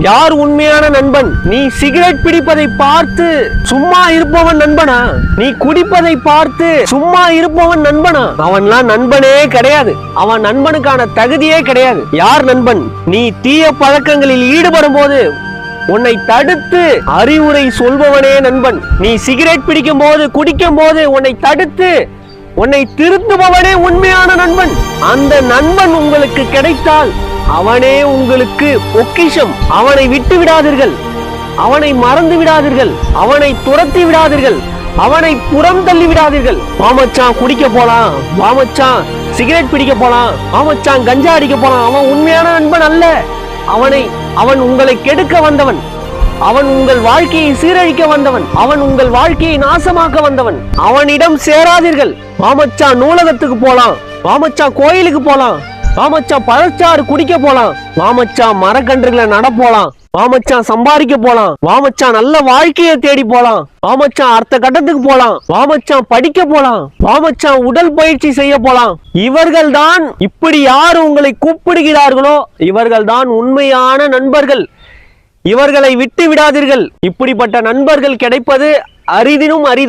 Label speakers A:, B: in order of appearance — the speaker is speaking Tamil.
A: யார் உண்மையான நண்பன்? நீ சிகரெட் பிடிப்பதை பார்த்து சும்மா இருப்பவன் நண்பனா? நீ குடிப்பதை பார்த்து சும்மா இருப்பவன் நண்பனா? அவன்லாம் நண்பனே கிடையாது. அவன் நண்பனுக்கான தகுதியே கிடையாது. யார் நண்பன்? நீ தீய பழக்கங்களில் ஈடுபடும் போது உன்னை தடுத்து அறிவுரை சொல்பவனே நண்பன். நீ சிகரெட் பிடிக்கும் போது, குடிக்கும் போது உன்னை தடுத்து உன்னை திருத்துபவனே உண்மையான நண்பன். அந்த நண்பன் உங்களுக்கு கிடைத்தால் அவனே உங்களுக்கு பொக்கிஷம். அவனை விட்டு விடாதீர்கள், அவனை மறந்து விடாதீர்கள், அவனை துரத்தி விடாதீர்கள், அவனை புறம் தள்ளி விடாதீர்கள். மாமச்சான் குடிக்க போலாம், மாமச்சான் சிகரெட் பிடிக்க போலாம், மாமச்சான் கஞ்சா அடிக்க போலாம், அவன் உண்மையான நண்பன் அல்ல. அவன் உங்களை கெடுக்க வந்தவன். அவன் உங்கள் வாழ்க்கையை சீரழிக்க வந்தவன். அவன் உங்கள் வாழ்க்கையை நாசமாக்க வந்தவன். அவனிடம் சேராதீர்கள். மாமச்சான் நூலகத்துக்கு போலாம், மாமச்சான் கோயிலுக்கு போலாம், மாமச்சான் பழச்சாறு குடிக்க போலாம், மாமச்சான் மரக்கன்றுகளை நட போலாம், மாமச்சான் சம்பாதிக்க போலாம், மாமச்சான் நல்ல வாழ்க்கையை தேடி போலாம், மாமச்சான் அடுத்த கட்டத்துக்கு போலாம், மாமச்சான் படிக்க போலாம், மாமச்சான் உடல் பயிற்சி செய்ய போலாம். இவர்கள் தான், இப்படி யார் உங்களை கூப்பிடுகிறார்களோ இவர்கள் தான் உண்மையான நண்பர்கள். இவர்களை விட்டு விடாதீர்கள். இப்படிப்பட்ட நண்பர்கள் கிடைப்பது அரிதினும் அரிது.